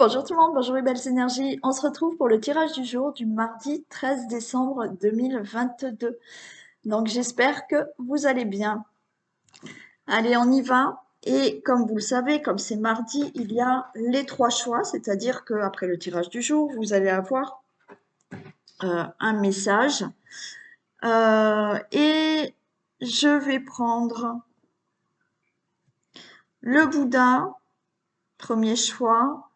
bonjour tout le monde, bonjour les belles énergies. On se retrouve pour le tirage du jour du mardi 13 décembre 2022. Donc j'espère que vous allez bien. Allez, on y va. Et comme vous le savez, comme c'est mardi, il y a les 3 choix, c'est-à-dire qu'après le tirage du jour, vous allez avoir un message. Et je vais prendre le Bouddha, premier choix.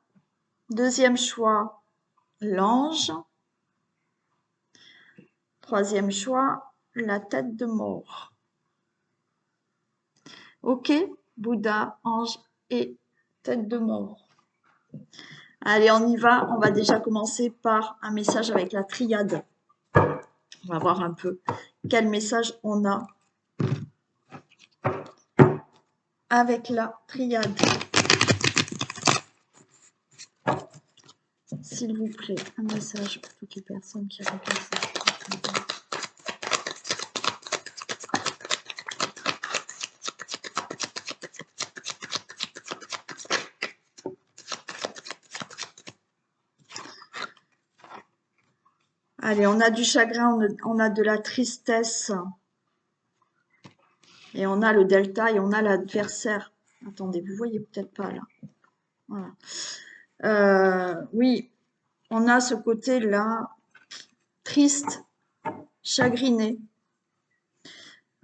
Deuxième choix, l'ange. Troisième choix, la tête de mort. Ok, Bouddha, ange et tête de mort. Allez, on y va. On va déjà commencer par un message avec la triade. On va voir un peu quel message on a avec la triade. S'il vous plaît, un message pour toutes les personnes qui regardent ça. Allez, on a du chagrin, on a de la tristesse. Et on a le delta et on a l'adversaire. Attendez, vous voyez peut-être pas là. Voilà. Oui, on a ce côté-là, triste, chagriné.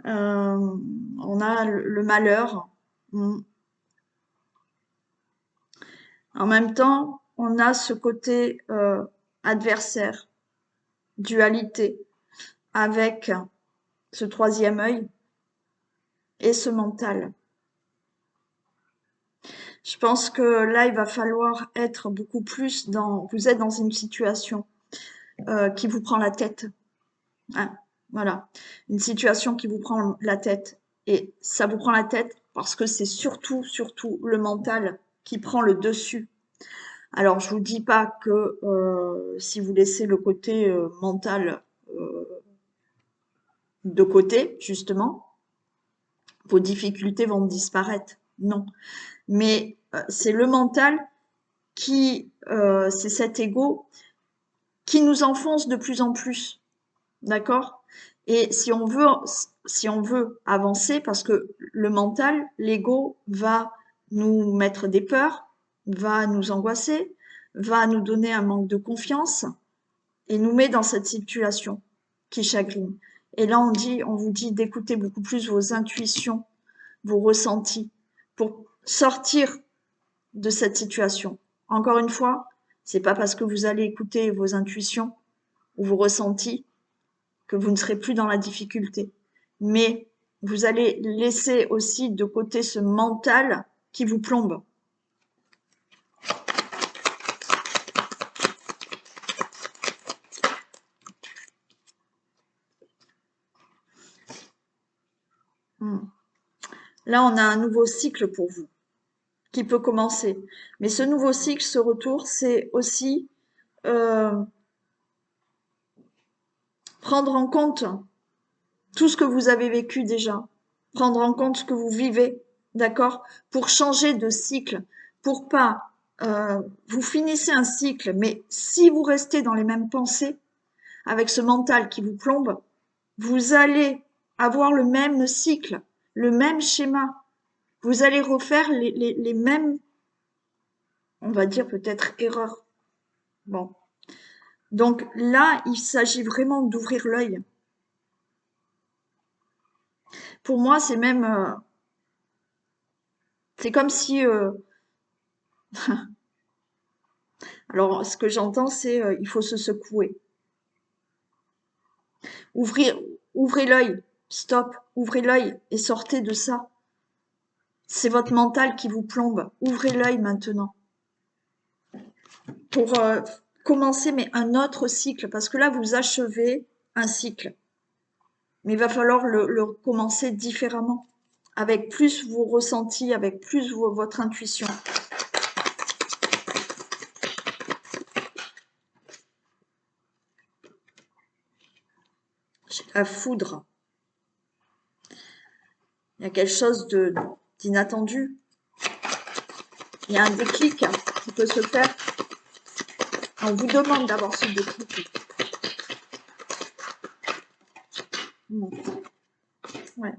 On a le malheur. En même temps, on a ce côté adversaire, dualité, avec ce troisième œil et ce mental. Je pense que là, il va falloir être beaucoup plus dans... Vous êtes dans une situation qui vous prend la tête. Hein, voilà. Une situation qui vous prend la tête. Et ça vous prend la tête parce que c'est surtout le mental qui prend le dessus. Alors, je vous dis pas que si vous laissez le côté mental de côté, justement, vos difficultés vont disparaître. Non. Mais c'est le mental qui, c'est cet ego qui nous enfonce de plus en plus. D'accord? Et si on veut avancer, parce que le mental, l'ego va nous mettre des peurs, va nous angoisser, va nous donner un manque de confiance et nous met dans cette situation qui chagrine. Et là, on vous dit d'écouter beaucoup plus vos intuitions, vos ressentis pour sortir de cette situation. Encore une fois, c'est pas parce que vous allez écouter vos intuitions ou vos ressentis que vous ne serez plus dans la difficulté. Mais vous allez laisser aussi de côté ce mental qui vous plombe. Là, on a un nouveau cycle pour vous qui peut commencer. Mais ce nouveau cycle, ce retour, c'est aussi prendre en compte tout ce que vous avez vécu déjà, prendre en compte ce que vous vivez, d'accord, pour changer de cycle, pour pas vous finissez un cycle, mais si vous restez dans les mêmes pensées, avec ce mental qui vous plombe, vous allez avoir le même cycle, le même schéma. Vous allez refaire les mêmes, on va dire peut-être erreurs. Bon. Donc là, il s'agit vraiment d'ouvrir l'œil. Pour moi, c'est même... c'est comme si... alors, ce que j'entends, c'est il faut se secouer. Ouvrez l'œil. Stop. Ouvrez l'œil et sortez de ça. C'est votre mental qui vous plombe. Ouvrez l'œil maintenant. Pour commencer, mais un autre cycle. Parce que là, vous achevez un cycle. Mais il va falloir le commencer différemment. Avec plus vos ressentis, avec plus votre intuition. J'ai la foudre. Il y a quelque chose d'inattendu. Il y a un déclic. qui peut se faire. On vous demande d'avoir ce déclic. Ouais.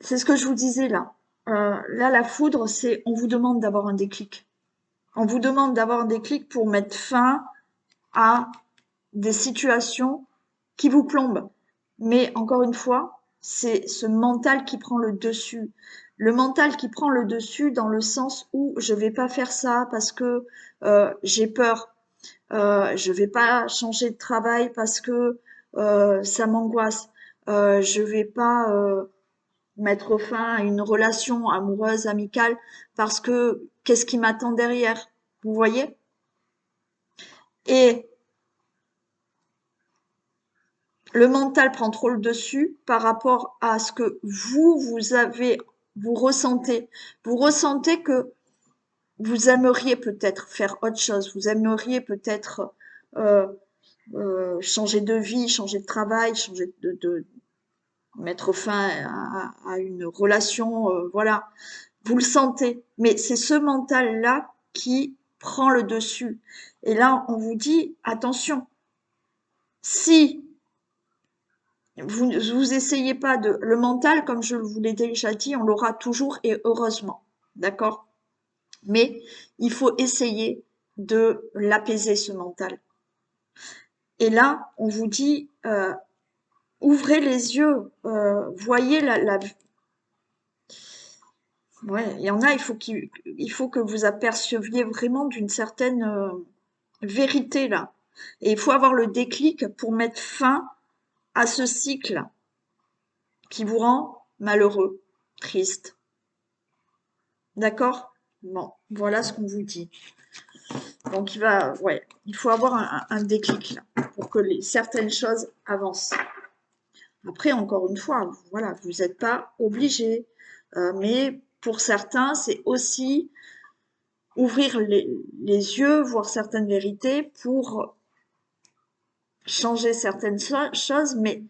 C'est ce que je vous disais là. Là, la foudre, c'est on vous demande d'avoir un déclic. On vous demande d'avoir un déclic pour mettre fin à des situations qui vous plombent. Mais encore une fois, c'est ce mental qui prend le dessus. Le mental qui prend le dessus dans le sens où je vais pas faire ça parce que j'ai peur. Je vais pas changer de travail parce que ça m'angoisse. Je vais pas mettre fin à une relation amoureuse, amicale, parce que qu'est-ce qui m'attend derrière? Vous voyez? Et le mental prend trop le dessus par rapport à ce que vous ressentez. Vous ressentez que vous aimeriez peut-être faire autre chose. Vous aimeriez peut-être euh, changer de vie, changer de travail, changer de mettre fin à une relation, voilà. Vous le sentez, mais c'est ce mental-là qui prend le dessus. Et là, on vous dit, attention, si vous essayez pas de... Le mental, comme je vous l'ai déjà dit, on l'aura toujours et heureusement, d'accord? Mais il faut essayer de l'apaiser, ce mental. Et là, on vous dit, ouvrez les yeux, voyez Ouais, il y en a, il faut que vous aperceviez vraiment d'une certaine vérité là. Et il faut avoir le déclic pour mettre fin à ce cycle qui vous rend malheureux, triste. D'accord? Bon, voilà ce qu'on vous dit. Donc il faut avoir un déclic là pour que certaines choses avancent. Après, encore une fois, voilà, vous n'êtes pas obligé, mais pour certains, c'est aussi ouvrir les yeux, voir certaines vérités pour changer certaines choses, mais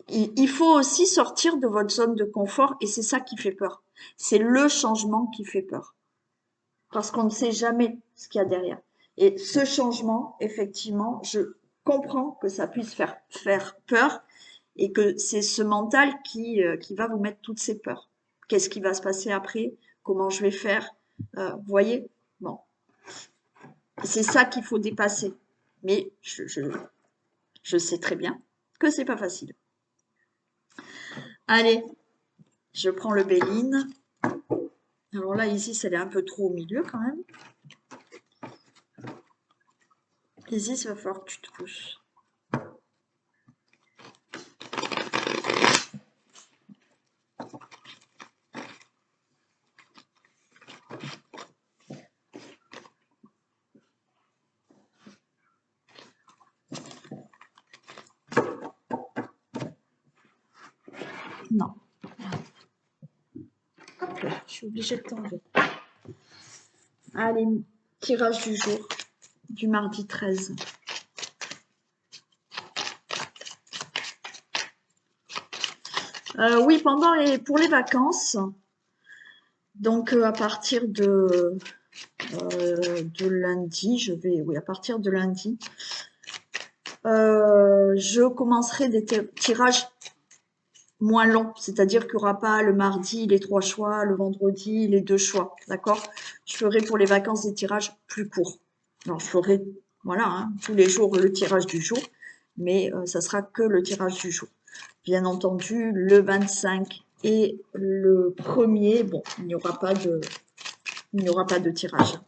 il faut aussi sortir de votre zone de confort et c'est ça qui fait peur. C'est le changement qui fait peur. Parce qu'on ne sait jamais ce qu'il y a derrière. Et ce changement, effectivement, je comprends que ça puisse faire peur et que c'est ce mental qui va vous mettre toutes ces peurs. Qu'est-ce qui va se passer après? Comment je vais faire? Vous voyez? Bon. C'est ça qu'il faut dépasser. Mais je sais très bien que c'est pas facile. Allez, je prends le Béline. Alors là, Isis, elle est un peu trop au milieu quand même. Isis, il va falloir que tu te pousses. Non. Hop là, je suis obligée de t'enlever. Allez, tirage du jour, du mardi 13. Oui, pour les vacances, donc à partir de lundi, à partir de lundi, je commencerai des tirages moins longs, c'est-à-dire qu'il n'y aura pas le mardi les 3 choix, le vendredi les 2 choix, d'accord? Je ferai pour les vacances des tirages plus courts. Alors je ferai, voilà, hein, tous les jours le tirage du jour, mais ça sera que le tirage du jour. Bien entendu, le 25 et le 1er, bon, il n'y aura pas de tirage.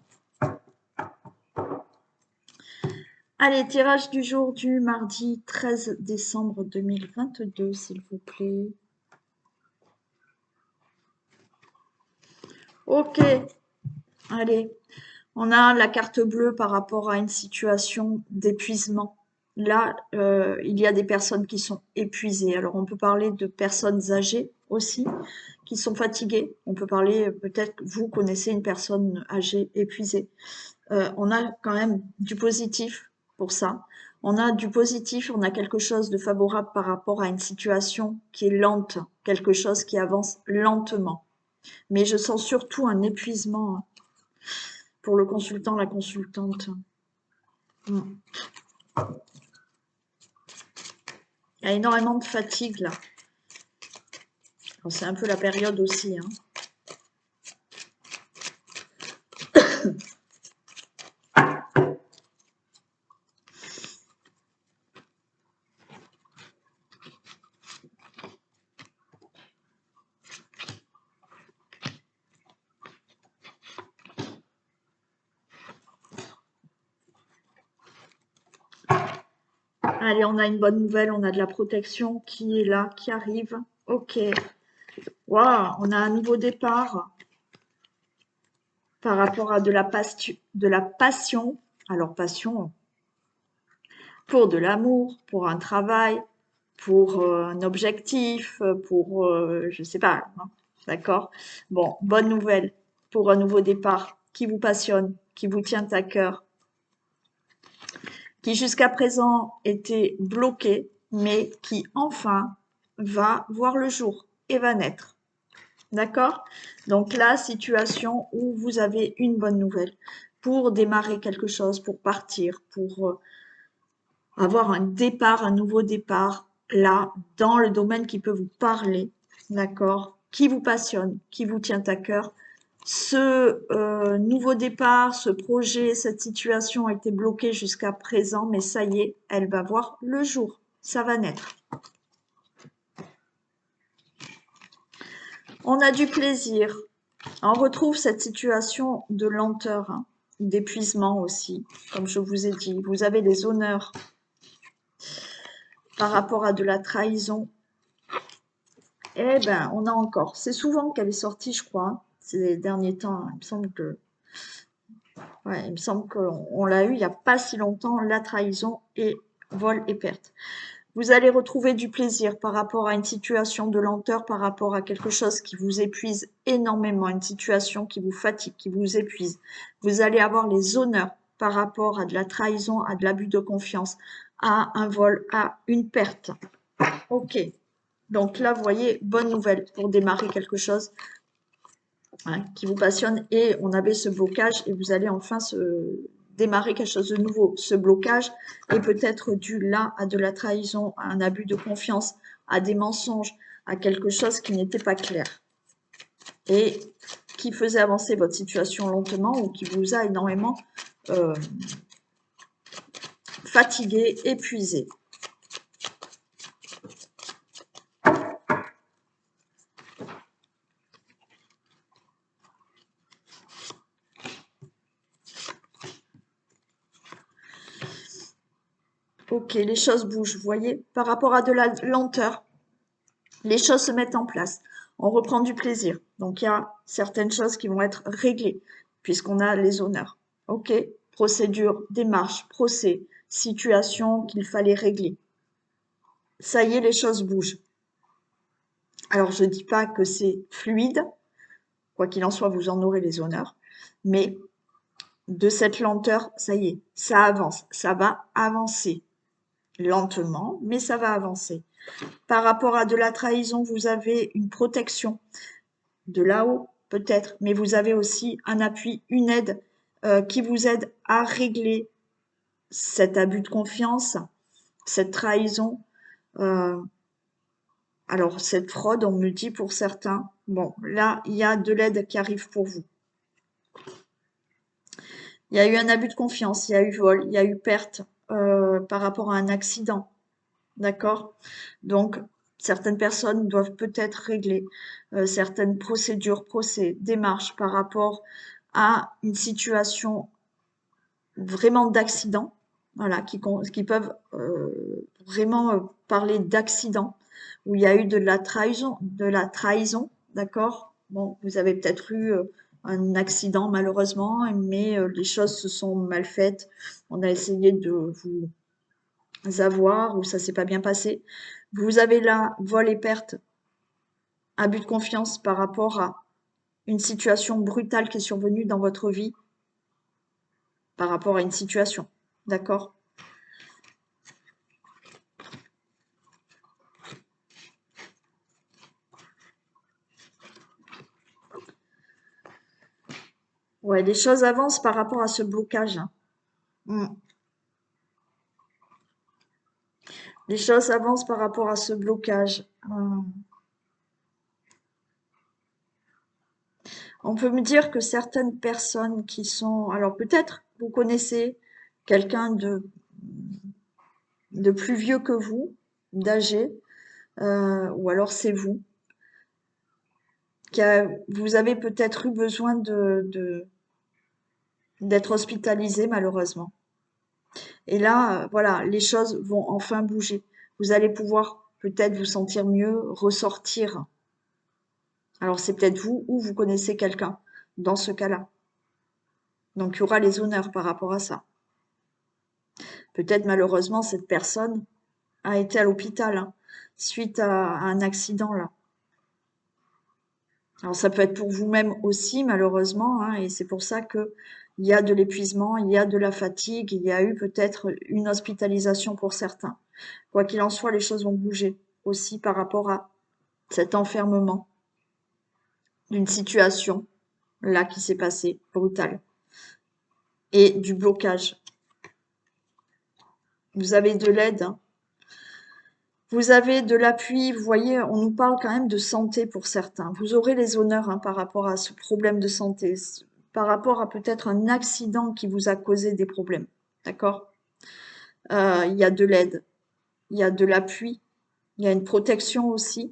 Allez, tirage du jour du mardi 13 décembre 2022, s'il vous plaît. Ok, allez, on a la carte bleue par rapport à une situation d'épuisement. Là, il y a des personnes qui sont épuisées. Alors, on peut parler de personnes âgées aussi, qui sont fatiguées. On peut parler, peut-être que vous connaissez une personne âgée épuisée. On a quand même du positif pour ça. On a du positif, on a quelque chose de favorable par rapport à une situation qui est lente, quelque chose qui avance lentement. Mais je sens surtout un épuisement hein, pour le consultant, la consultante. Mm. Il y a énormément de fatigue là. C'est un peu la période aussi. Hein. Allez, on a une bonne nouvelle, on a de la protection qui est là, qui arrive. Ok. Waouh, on a un nouveau départ par rapport à de la passion. Alors, passion pour de l'amour, pour un travail, pour un objectif, pour, je sais pas, hein, d'accord? Bon, bonne nouvelle pour un nouveau départ qui vous passionne, qui vous tient à cœur, qui jusqu'à présent était bloqué, mais qui enfin va voir le jour et va naître. D'accord? Donc la situation où vous avez une bonne nouvelle pour démarrer quelque chose, pour partir, pour avoir un départ, un nouveau départ, là, dans le domaine qui peut vous parler, d'accord? Qui vous passionne, qui vous tient à cœur. Ce nouveau départ, ce projet, cette situation a été bloquée jusqu'à présent, mais ça y est, elle va voir le jour. Ça va naître. On a du plaisir. On retrouve cette situation de lenteur, hein, d'épuisement aussi, comme je vous ai dit. Vous avez des honneurs par rapport à de la trahison. Eh ben, on a encore. C'est souvent qu'elle est sortie, je crois, hein, ces derniers temps. Il me semble que, ouais, il me semble qu'on l'a eu il n'y a pas si longtemps, la trahison et vol et perte. Vous allez retrouver du plaisir par rapport à une situation de lenteur, par rapport à quelque chose qui vous épuise énormément, une situation qui vous fatigue, qui vous épuise. Vous allez avoir les honneurs par rapport à de la trahison, à de l'abus de confiance, à un vol, à une perte. Ok. Donc là, vous voyez, bonne nouvelle pour démarrer quelque chose hein, qui vous passionne. Et on avait ce blocage et vous allez enfin démarrer quelque chose de nouveau. Ce blocage est peut-être dû là à de la trahison, à un abus de confiance, à des mensonges, à quelque chose qui n'était pas clair et qui faisait avancer votre situation lentement ou qui vous a énormément fatigué, épuisé. Ok, les choses bougent, vous voyez, par rapport à de la lenteur, les choses se mettent en place. On reprend du plaisir. Donc, il y a certaines choses qui vont être réglées, puisqu'on a les honneurs. OK? Procédure, démarche, procès, situation qu'il fallait régler. Ça y est, les choses bougent. Alors, je ne dis pas que c'est fluide. Quoi qu'il en soit, vous en aurez les honneurs. Mais de cette lenteur, ça y est, ça avance. Ça va avancer. Lentement, mais ça va avancer. Par rapport à de la trahison, vous avez une protection de là-haut, peut-être, mais vous avez aussi un appui, une aide qui vous aide à régler cet abus de confiance, cette trahison. Euh, alors, cette fraude, on me le dit pour certains. Bon, là, il y a de l'aide qui arrive pour vous. Il y a eu un abus de confiance, il y a eu vol, il y a eu perte par rapport à un accident. D'accord? Donc, certaines personnes doivent peut-être régler certaines procédures, procès, démarches par rapport à une situation vraiment d'accident, voilà, qui peuvent vraiment parler d'accident, où il y a eu de la trahison, d'accord? Bon, vous avez peut-être eu un accident malheureusement, mais les choses se sont mal faites. On a essayé de vous avoir ou ça s'est pas bien passé. Vous avez là vol et perte, abus de confiance par rapport à une situation brutale qui est survenue dans votre vie, par rapport à une situation. D'accord? Ouais, les choses avancent par rapport à ce blocage, hein. Mm. Les choses avancent par rapport à ce blocage. On peut me dire que certaines personnes qui sont... Alors peut-être vous connaissez quelqu'un de plus vieux que vous, d'âgé, ou alors c'est vous, vous avez peut-être eu besoin d'être hospitalisé malheureusement. Et là, voilà, les choses vont enfin bouger. Vous allez pouvoir peut-être vous sentir mieux, ressortir. Alors c'est peut-être vous ou vous connaissez quelqu'un dans ce cas-là. Donc il y aura les honneurs par rapport à ça. Peut-être malheureusement cette personne a été à l'hôpital, hein, suite à un accident là. Alors ça peut être pour vous-même aussi malheureusement, hein, et c'est pour ça que il y a de l'épuisement, il y a de la fatigue, il y a eu peut-être une hospitalisation pour certains. Quoi qu'il en soit, les choses vont bouger aussi par rapport à cet enfermement d'une situation là qui s'est passée, brutale, et du blocage. Vous avez de l'aide, hein. Vous avez de l'appui, vous voyez, on nous parle quand même de santé pour certains. Vous aurez les honneurs, hein, par rapport à ce problème de santé, par rapport à peut-être un accident qui vous a causé des problèmes. D'accord? Il y a de l'aide, il y a de l'appui, il y a une protection aussi.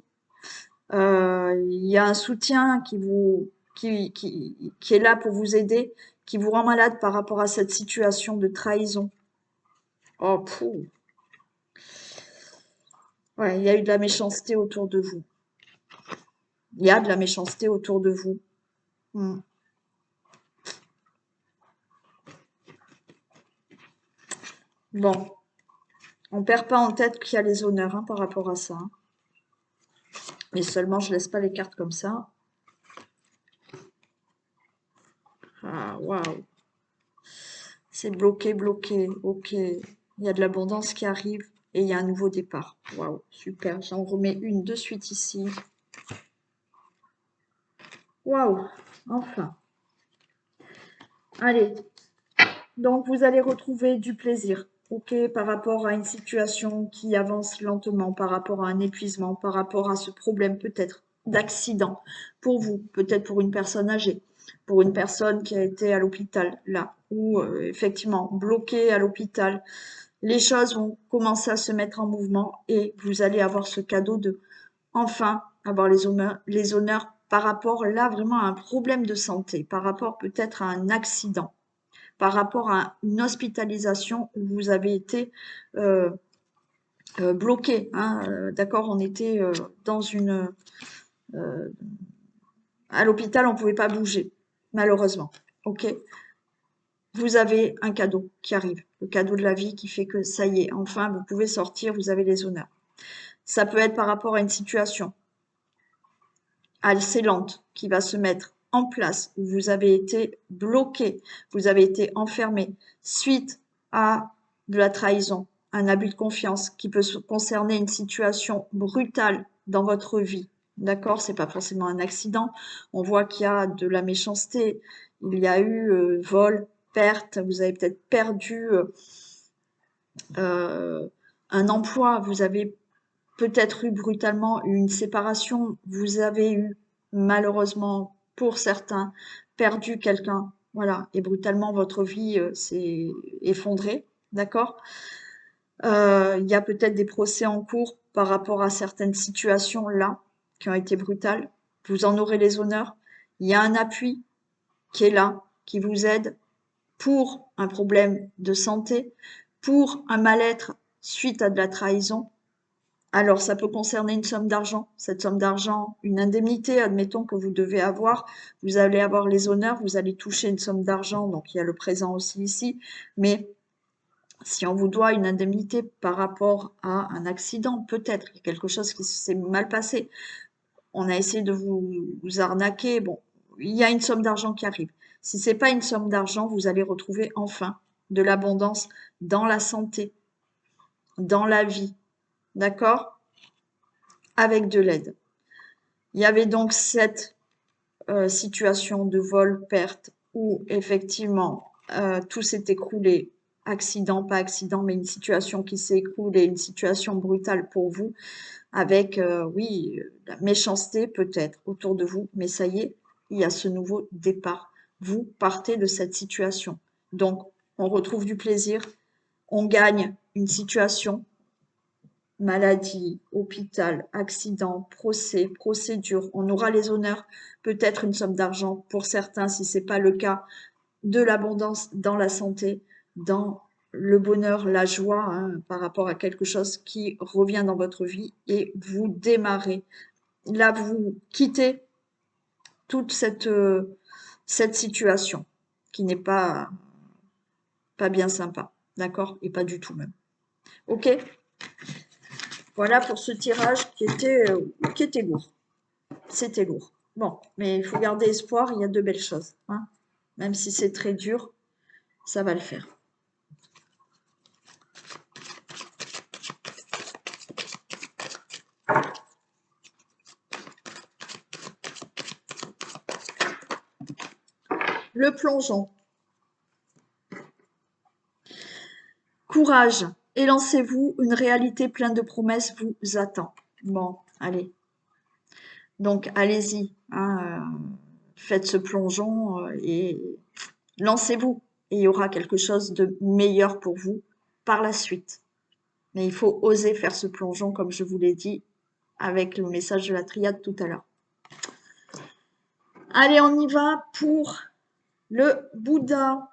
Il y a un soutien qui est là pour vous aider, qui vous rend malade par rapport à cette situation de trahison. Oh, pouh. Ouais, il y a eu de la méchanceté autour de vous. Il y a de la méchanceté autour de vous. Hmm. Bon, on perd pas en tête qu'il y a les honneurs, hein, par rapport à ça, hein. Mais seulement, je laisse pas les cartes comme ça. Ah, waouh. C'est bloqué, bloqué. Ok. Il y a de l'abondance qui arrive et il y a un nouveau départ. Waouh, super. J'en remets une de suite ici. Waouh, enfin. Allez, donc vous allez retrouver du plaisir, ok, par rapport à une situation qui avance lentement, par rapport à un épuisement, par rapport à ce problème peut-être d'accident pour vous, peut-être pour une personne âgée, pour une personne qui a été à l'hôpital là, ou effectivement bloquée à l'hôpital. Les choses vont commencer à se mettre en mouvement et vous allez avoir ce cadeau de enfin avoir les honneurs par rapport là vraiment à un problème de santé, par rapport peut-être à un accident, par rapport à une hospitalisation où vous avez été euh, bloqué, hein, d'accord, on était dans une à l'hôpital, on ne pouvait pas bouger, malheureusement. Ok, vous avez un cadeau qui arrive, le cadeau de la vie qui fait que ça y est, enfin vous pouvez sortir, vous avez les honneurs. Ça peut être par rapport à une situation assez lente qui va se mettre en place, où vous avez été bloqué, vous avez été enfermé suite à de la trahison, un abus de confiance qui peut concerner une situation brutale dans votre vie. D'accord? C'est pas forcément un accident. On voit qu'il y a de la méchanceté. Il y a eu vol, perte. Vous avez peut-être perdu euh, un emploi. Vous avez peut-être eu brutalement une séparation, vous avez eu malheureusement pour certains perdu quelqu'un, voilà, et brutalement votre vie s'est effondrée, d'accord? Il y a peut-être des procès en cours par rapport à certaines situations là qui ont été brutales. Vous en aurez les honneurs. Il y a un appui qui est là, qui vous aide pour un problème de santé, pour un mal-être suite à de la trahison. Alors, ça peut concerner une somme d'argent. Cette somme d'argent, une indemnité, admettons que vous devez avoir. Vous allez avoir les honneurs, vous allez toucher une somme d'argent, donc il y a le présent aussi ici. Mais si on vous doit une indemnité par rapport à un accident, peut-être quelque chose qui s'est mal passé, on a essayé de vous arnaquer, bon, il y a une somme d'argent qui arrive. Si c'est pas une somme d'argent, vous allez retrouver enfin de l'abondance dans la santé, dans la vie, d'accord? Avec de l'aide. Il y avait donc cette situation de vol, perte où effectivement tout s'est écroulé, accident, pas accident, mais une situation qui s'est écroulée, une situation brutale pour vous, avec, oui, la méchanceté peut-être autour de vous, mais ça y est, il y a ce nouveau départ. Vous partez de cette situation. Donc, on retrouve du plaisir, on gagne une situation, maladie, hôpital, accident, procès, procédure, on aura les honneurs, peut-être une somme d'argent pour certains, si ce n'est pas le cas, de l'abondance dans la santé, dans le bonheur, la joie, hein, par rapport à quelque chose qui revient dans votre vie et vous démarrez. Là, vous quittez toute cette situation qui n'est pas bien sympa, d'accord? Et pas du tout même. Ok? Voilà pour ce tirage qui était lourd. C'était lourd. Bon, mais il faut garder espoir, il y a de belles choses, hein. Même si c'est très dur, ça va le faire. Le plongeon. Courage, élancez-vous, une réalité pleine de promesses vous attend. Bon, allez. Donc, allez-y, hein, faites ce plongeon et lancez-vous. Et il y aura quelque chose de meilleur pour vous par la suite. Mais il faut oser faire ce plongeon, comme je vous l'ai dit, avec le message de la triade tout à l'heure. Allez, on y va pour le Bouddha.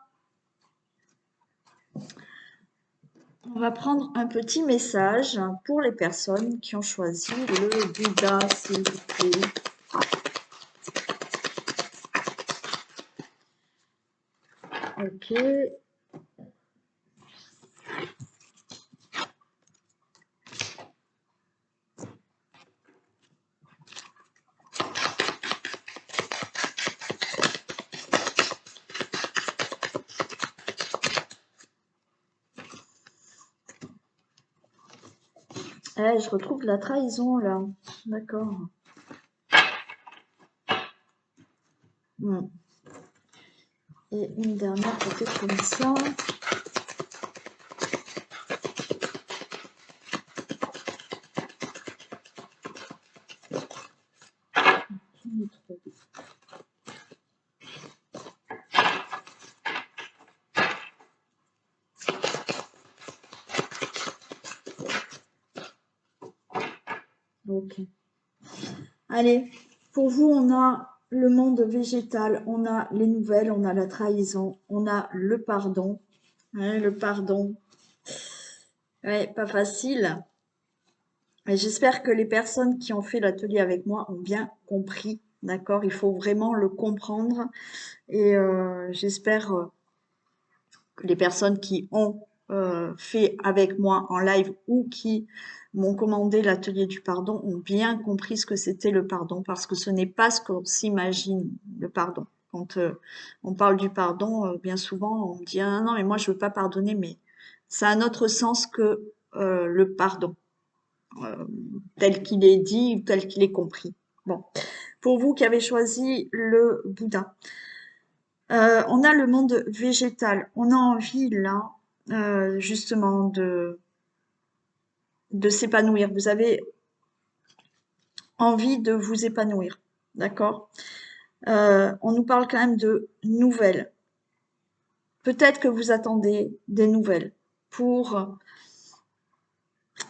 On va prendre un petit message pour les personnes qui ont choisi le Bouddha, s'il vous plaît. Ok. Je retrouve la trahison là. D'accord. Et une dernière peut-être comme ça. Ok. Allez, pour vous, on a le monde végétal, on a les nouvelles, on a la trahison, on a le pardon. Ouais, le pardon. Ouais, pas facile. Et j'espère que les personnes qui ont fait l'atelier avec moi ont bien compris. D'accord? Il faut vraiment le comprendre. Et j'espère que les personnes qui ont fait avec moi en live ou qui m'ont commandé l'atelier du pardon ont bien compris ce que c'était le pardon, parce que ce n'est pas ce qu'on s'imagine, le pardon. Quand on parle du pardon, bien souvent, on me dit ah, non, mais moi je veux pas pardonner, mais ça a un autre sens que le pardon, tel qu'il est dit, tel qu'il est compris. Bon, pour vous qui avez choisi le Bouddha, on a le monde végétal. On a envie là, justement, de s'épanouir. Vous avez envie de vous épanouir, d'accord? On nous parle quand même de nouvelles. Peut-être que vous attendez des nouvelles pour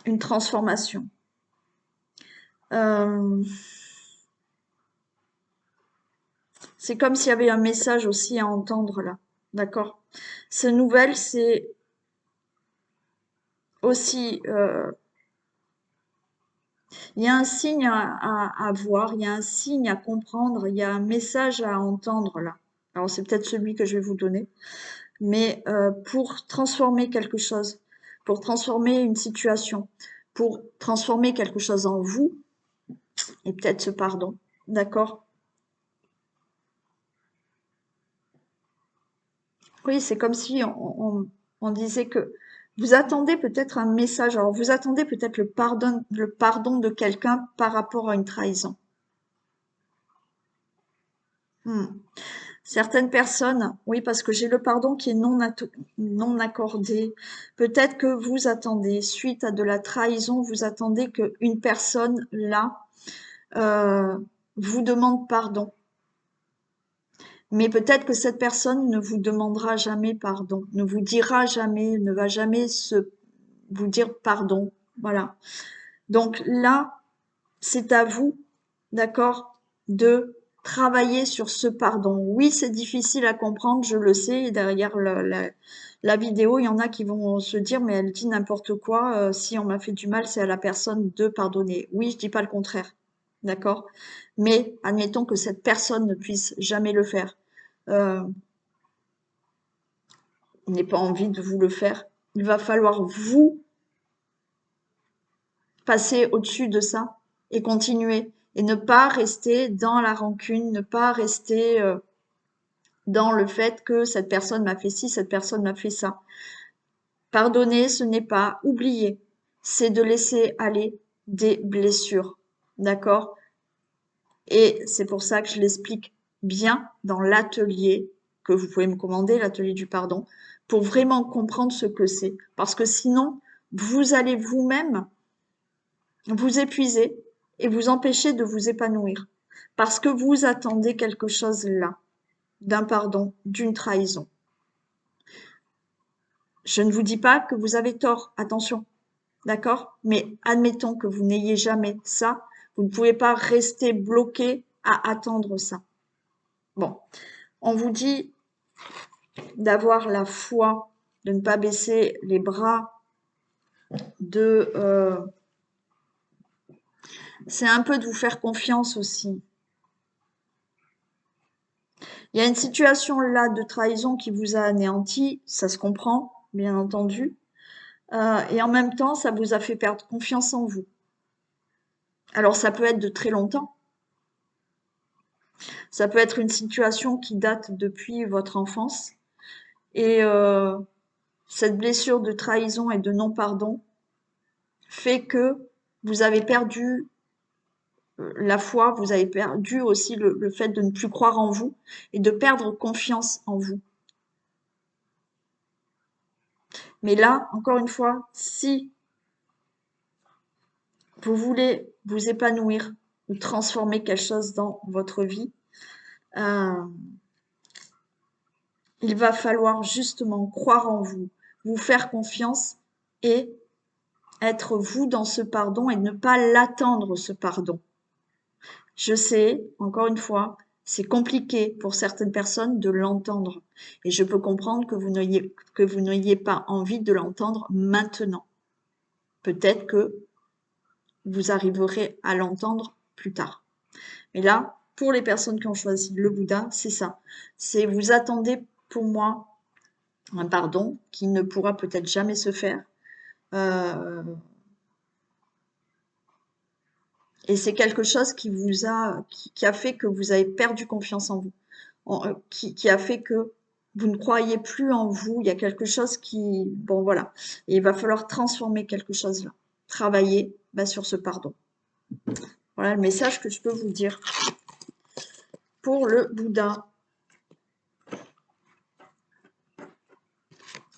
une transformation. C'est comme s'il y avait un message aussi à entendre là, d'accord? Ces nouvelles, c'est aussi, il y a un signe à voir, il y a un signe à comprendre, il y a un message à entendre là. Alors c'est peut-être celui que je vais vous donner, mais pour transformer quelque chose, pour transformer une situation, pour transformer quelque chose en vous, et peut-être ce pardon, d'accord? Oui, c'est comme si on disait que vous attendez peut-être un message, alors vous attendez peut-être le pardon de quelqu'un par rapport à une trahison. Hmm. Certaines personnes, oui, parce que j'ai le pardon qui est non accordé. Peut-être que vous attendez, suite à de la trahison, vous attendez qu'une personne, là, euh, vous demande pardon. Mais peut-être que cette personne ne vous demandera jamais pardon, ne vous dira jamais, ne va jamais vous dire pardon. Voilà. Donc là, c'est à vous, d'accord, de travailler sur ce pardon. Oui, c'est difficile à comprendre, je le sais. Et derrière la vidéo, il y en a qui vont se dire, mais elle dit n'importe quoi. Si on m'a fait du mal, c'est à la personne de pardonner. Oui, je dis pas le contraire, d'accord. Mais admettons que cette personne ne puisse jamais le faire. Euh, n'ait pas envie de vous le faire. Il va falloir vous passer au-dessus de ça et continuer et ne pas rester dans la rancune, ne pas rester dans le fait que cette personne m'a fait ci, cette personne m'a fait ça. Pardonner, ce n'est pas oublier, c'est de laisser aller des blessures. D'accord? Et c'est pour ça que je l'explique bien dans l'atelier que vous pouvez me commander, l'atelier du pardon, pour vraiment comprendre ce que c'est. Parce que sinon, vous allez vous-même vous épuiser et vous empêcher de vous épanouir. Parce que vous attendez quelque chose là, d'un pardon, d'une trahison. Je ne vous dis pas que vous avez tort, attention, d'accord? Mais admettons que vous n'ayez jamais ça, vous ne pouvez pas rester bloqué à attendre ça. Bon, on vous dit d'avoir la foi, de ne pas baisser les bras, c'est un peu de vous faire confiance aussi. Il y a une situation là de trahison qui vous a anéanti, ça se comprend, bien entendu, et en même temps, ça vous a fait perdre confiance en vous. Alors ça peut être de très longtemps, ça peut être une situation qui date depuis votre enfance, et cette blessure de trahison et de non-pardon fait que vous avez perdu la foi, vous avez perdu aussi le fait de ne plus croire en vous et de perdre confiance en vous. Mais là, encore une fois, si vous voulez vous épanouir ou transformer quelque chose dans votre vie, euh, il va falloir justement croire en vous, vous faire confiance et être vous dans ce pardon et ne pas l'attendre, ce pardon. Je sais, encore une fois, c'est compliqué pour certaines personnes de l'entendre. Et je peux comprendre que vous n'ayez pas envie de l'entendre maintenant. Peut-être que vous arriverez à l'entendre plus tard. Mais là, pour les personnes qui ont choisi le Bouddha, c'est ça. C'est vous attendez pour moi un pardon qui ne pourra peut-être jamais se faire. Euh, et c'est quelque chose qui a fait que vous avez perdu confiance en vous. Qui a fait que vous ne croyez plus en vous. Il y a quelque chose qui, bon voilà. Et il va falloir transformer quelque chose là. Travailler sur ce pardon. Voilà le message que je peux vous dire pour le Bouddha.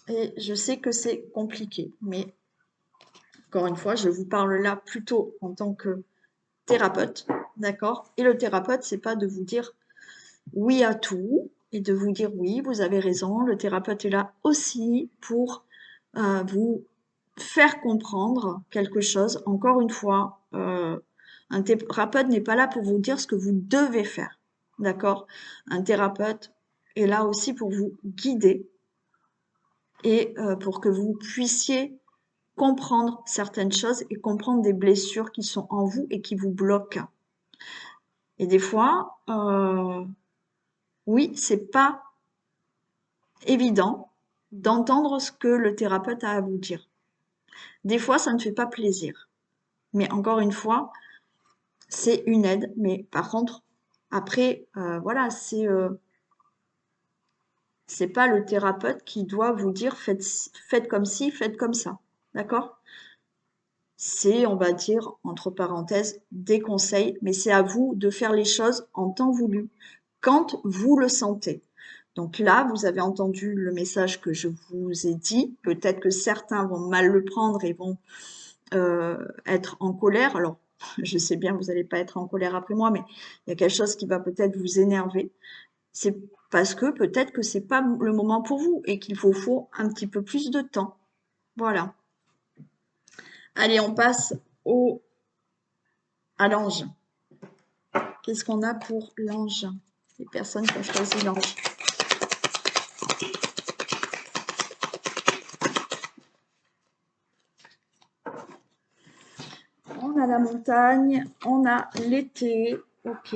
Et je sais que c'est compliqué, mais encore une fois, je vous parle là plutôt en tant que thérapeute, d'accord? Et le thérapeute, c'est pas de vous dire oui à tout et de vous dire oui, vous avez raison. Le thérapeute est là aussi pour vous faire comprendre quelque chose. Encore une fois, un thérapeute n'est pas là pour vous dire ce que vous devez faire, d'accord? Un thérapeute est là aussi pour vous guider et pour que vous puissiez comprendre certaines choses et comprendre des blessures qui sont en vous et qui vous bloquent. Et des fois, oui, c'est pas évident d'entendre ce que le thérapeute a à vous dire. Des fois, ça ne fait pas plaisir. Mais encore une fois, c'est une aide. Mais par contre, après, voilà, c'est pas le thérapeute qui doit vous dire faites comme ci, faites comme ça. D'accord? C'est, on va dire, entre parenthèses, des conseils, mais c'est à vous de faire les choses en temps voulu, quand vous le sentez. Donc là, vous avez entendu le message que je vous ai dit. Peut-être que certains vont mal le prendre et vont être en colère. Alors, je sais bien, vous n'allez pas être en colère après moi, mais il y a quelque chose qui va peut-être vous énerver. C'est parce que peut-être que c'est pas le moment pour vous et qu'il vous faut un petit peu plus de temps. Voilà. Allez, on passe à l'ange. Qu'est-ce qu'on a pour l'ange? Les personnes qui ont choisi l'ange. On a la montagne, on a l'été, ok.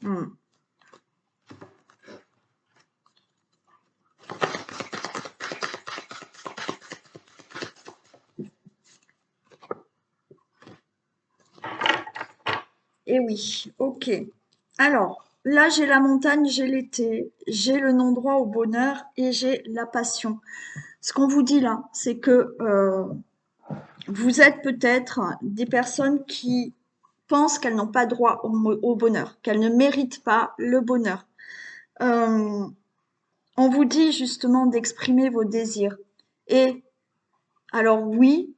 Hmm. Et oui, ok. Alors, là, j'ai la montagne, j'ai l'été, j'ai le non-droit au bonheur et j'ai la passion. Ce qu'on vous dit là, c'est que vous êtes peut-être des personnes qui pensent qu'elles n'ont pas droit au bonheur, qu'elles ne méritent pas le bonheur. On vous dit justement d'exprimer vos désirs. Et alors oui,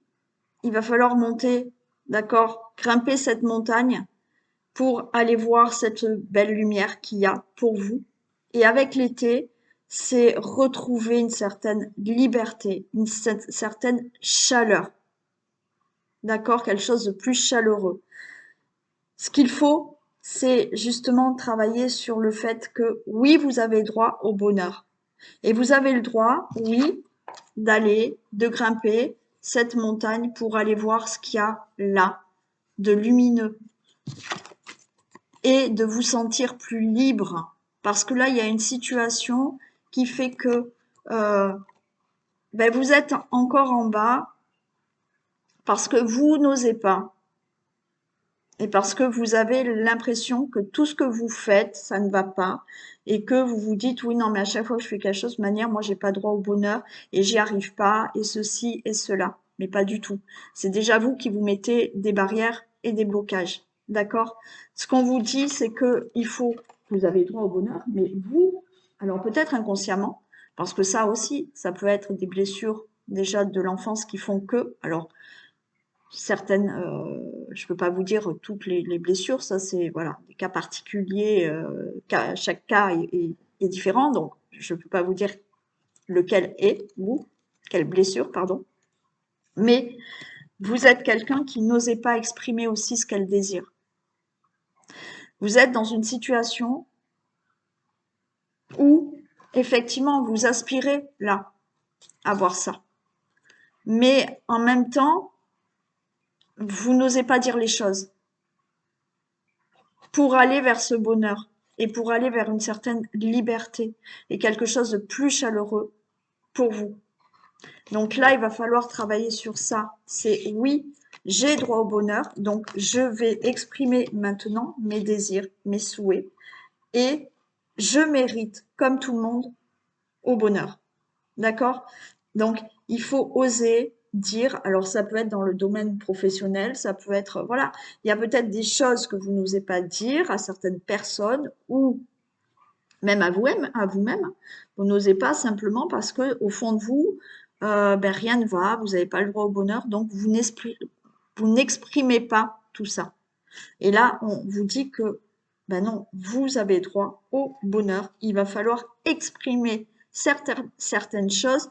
il va falloir monter, d'accord, grimper cette montagne pour aller voir cette belle lumière qu'il y a pour vous. Et avec l'été, c'est retrouver une certaine liberté, une certaine chaleur. D'accord? Quelque chose de plus chaleureux. Ce qu'il faut, c'est justement travailler sur le fait que oui, vous avez droit au bonheur. Et vous avez le droit, oui, de grimper cette montagne pour aller voir ce qu'il y a là de lumineux et de vous sentir plus libre. Parce que là, il y a une situation qui fait que vous êtes encore en bas parce que vous n'osez pas et parce que vous avez l'impression que tout ce que vous faites, ça ne va pas et que vous vous dites oui, non, mais à chaque fois que je fais quelque chose de manière, moi, j'ai pas droit au bonheur et j'y arrive pas et ceci et cela. Mais pas du tout. C'est déjà vous qui vous mettez des barrières et des blocages. D'accord? Ce qu'on vous dit, c'est que il faut, vous avez droit au bonheur, mais vous, alors peut-être inconsciemment, parce que ça aussi, ça peut être des blessures déjà de l'enfance qui font que, alors, certaines, je peux pas vous dire toutes les blessures, ça c'est voilà des cas particuliers, chaque cas est différent, donc je peux pas vous dire lequel est ou quelle blessure, pardon. Mais vous êtes quelqu'un qui n'osait pas exprimer aussi ce qu'elle désire. Vous êtes dans une situation où effectivement vous aspirez là à voir ça, mais en même temps vous n'osez pas dire les choses pour aller vers ce bonheur et pour aller vers une certaine liberté et quelque chose de plus chaleureux pour vous. Donc là, il va falloir travailler sur ça. C'est oui, j'ai droit au bonheur, donc je vais exprimer maintenant mes désirs, mes souhaits et je mérite, comme tout le monde, au bonheur. D'accord? Donc, il faut oser dire, alors ça peut être dans le domaine professionnel, ça peut être, voilà, il y a peut-être des choses que vous n'osez pas dire à certaines personnes ou même à vous-même, vous n'osez pas simplement parce que au fond de vous, rien ne va, vous n'avez pas le droit au bonheur, donc vous n'exprimez pas tout ça. Et là, on vous dit que, ben non, vous avez droit au bonheur. Il va falloir exprimer certaines choses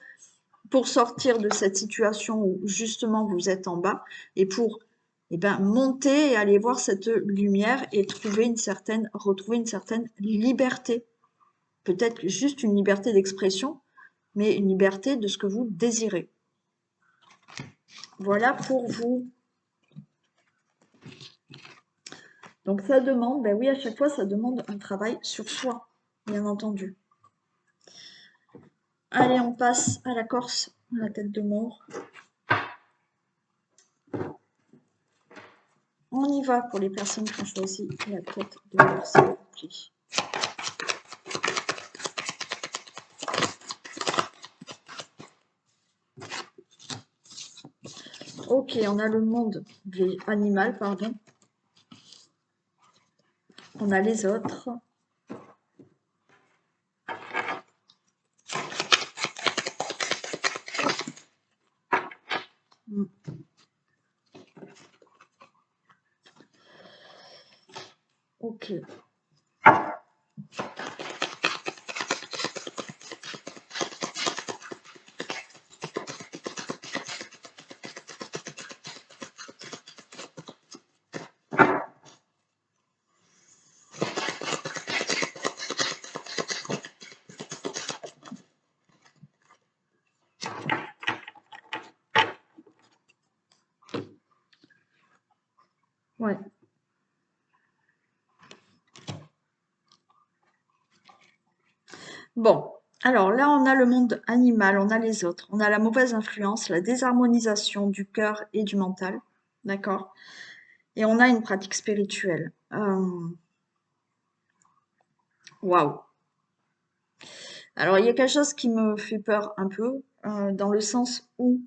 pour sortir de cette situation où justement vous êtes en bas et pour monter et aller voir cette lumière et retrouver une certaine liberté. Peut-être juste une liberté d'expression, mais une liberté de ce que vous désirez. Voilà pour vous. Donc ça demande, ben oui, à chaque fois, ça demande un travail sur soi, bien entendu. Allez, on passe à la Corse, à la tête de mort. On y va pour les personnes qui ont choisi la tête de mort, s'il vous plaît. Ok, on a le monde animal, pardon. On a les autres. Hmm. Ok. Ouais. Bon, alors là, on a le monde animal, on a les autres, on a la mauvaise influence, la désharmonisation du cœur et du mental, d'accord? Et on a une pratique spirituelle. Waouh! Alors, il y a quelque chose qui me fait peur un peu, dans le sens où,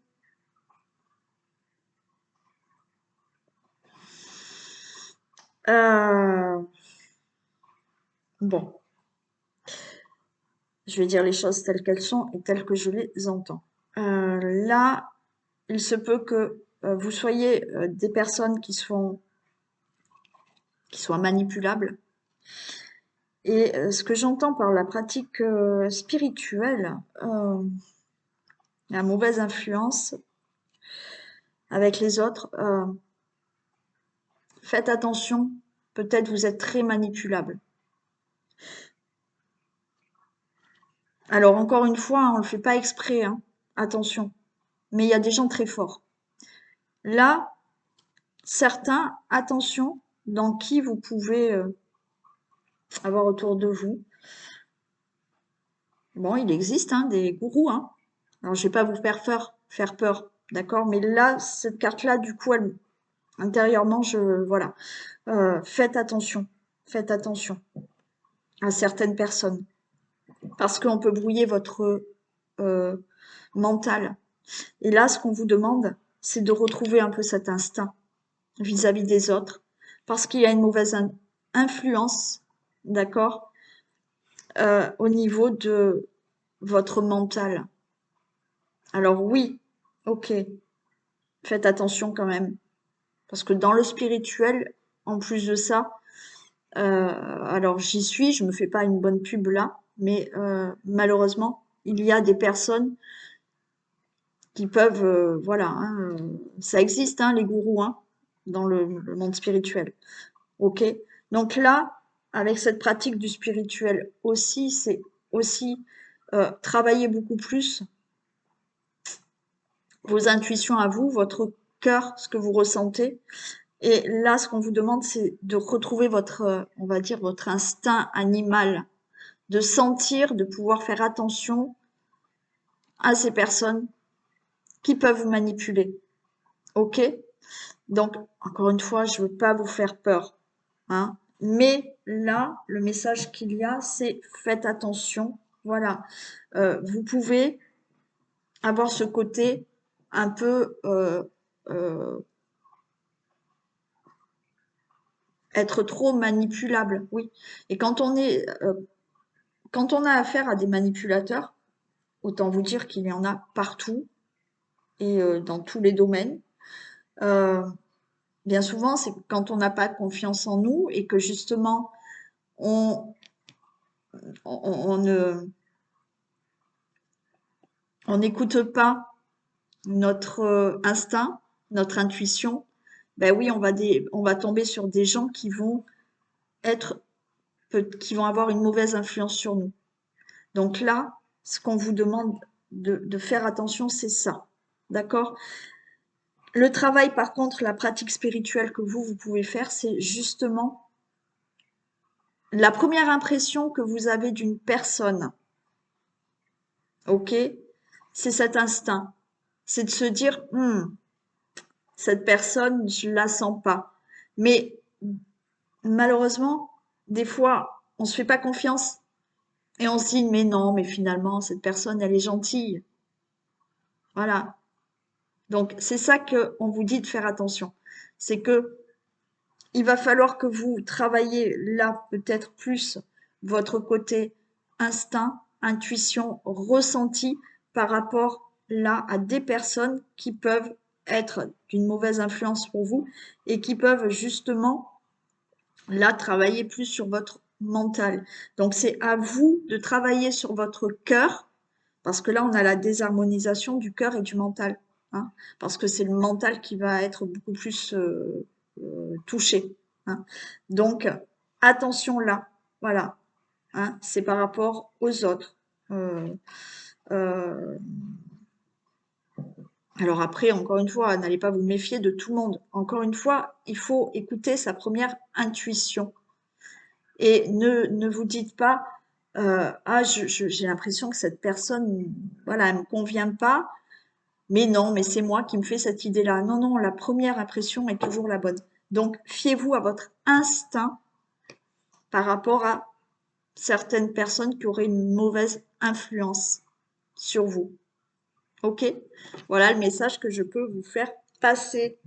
euh, bon, je vais dire les choses telles qu'elles sont et telles que je les entends. Là, il se peut que vous soyez des personnes qui soient manipulables. Et ce que j'entends par la pratique spirituelle, la mauvaise influence avec les autres, faites attention, peut-être vous êtes très manipulable. Alors encore une fois, on ne le fait pas exprès, hein, attention, mais il y a des gens très forts. Là, certains, attention, dans qui vous pouvez avoir autour de vous. Bon, il existe hein, des gourous, hein. Alors je vais pas vous faire peur, d'accord? Mais là, cette carte-là, du coup, intérieurement, voilà. Faites attention à certaines personnes, parce qu'on peut brouiller votre euh, mental. Et là, ce qu'on vous demande, c'est de retrouver un peu cet instinct vis-à-vis des autres, parce qu'il y a une mauvaise influence, d'accord, au niveau de votre mental. Alors oui, ok, faites attention quand même, parce que dans le spirituel, en plus de ça, alors j'y suis, je me fais pas une bonne pub là, mais malheureusement, il y a des personnes qui peuvent, voilà, hein, ça existe, hein, les gourous, hein, dans le monde spirituel. Ok? Donc là, avec cette pratique du spirituel aussi, c'est aussi travailler beaucoup plus vos intuitions à vous, votre cœur, ce que vous ressentez. Et là, ce qu'on vous demande, c'est de retrouver votre, on va dire, votre instinct animal, de sentir, de pouvoir faire attention à ces personnes qui peuvent vous manipuler. Ok? Donc, encore une fois, je ne veux pas vous faire peur, hein. Mais là, le message qu'il y a, c'est faites attention. Voilà. Vous pouvez avoir ce côté un peu euh, être trop manipulable, oui. Et quand on a affaire à des manipulateurs, autant vous dire qu'il y en a partout et dans tous les domaines. Euh, Bien souvent, c'est quand on n'a pas confiance en nous et que justement on, on ne on n'écoute pas notre instinct, notre intuition, ben oui, on va tomber sur des gens qui vont être, qui vont avoir une mauvaise influence sur nous. Donc là, ce qu'on vous demande de faire attention, c'est ça. D'accord? Le travail, par contre, la pratique spirituelle que vous pouvez faire, c'est justement la première impression que vous avez d'une personne. Ok? C'est cet instinct. C'est de se dire, cette personne, je la sens pas. Mais malheureusement, des fois, on se fait pas confiance et on se dit, mais non, mais finalement, cette personne, elle est gentille. Voilà. Donc, c'est ça qu'on vous dit de faire attention. C'est que il va falloir que vous travaillez là peut-être plus votre côté instinct, intuition, ressenti par rapport là à des personnes qui peuvent être d'une mauvaise influence pour vous et qui peuvent justement là travailler plus sur votre mental. Donc c'est à vous de travailler sur votre cœur parce que là on a la désharmonisation du cœur et du mental, hein, parce que c'est le mental qui va être beaucoup plus touché, hein. Donc attention là, voilà, hein, c'est par rapport aux autres. Euh, euh, alors après, encore une fois, n'allez pas vous méfier de tout le monde. Encore une fois, il faut écouter sa première intuition. Et ne vous dites pas, ah, j'ai l'impression que cette personne, voilà, elle me convient pas, mais non, mais c'est moi qui me fais cette idée-là. Non, non, la première impression est toujours la bonne. Donc, fiez-vous à votre instinct par rapport à certaines personnes qui auraient une mauvaise influence sur vous. Ok? Voilà le message que je peux vous faire passer.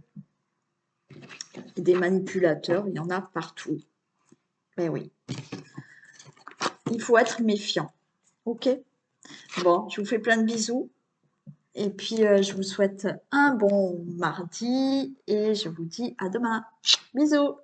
Des manipulateurs, il y en a partout. Mais oui, il faut être méfiant. Ok? Bon, je vous fais plein de bisous. Et puis, je vous souhaite un bon mardi et je vous dis à demain. Bisous!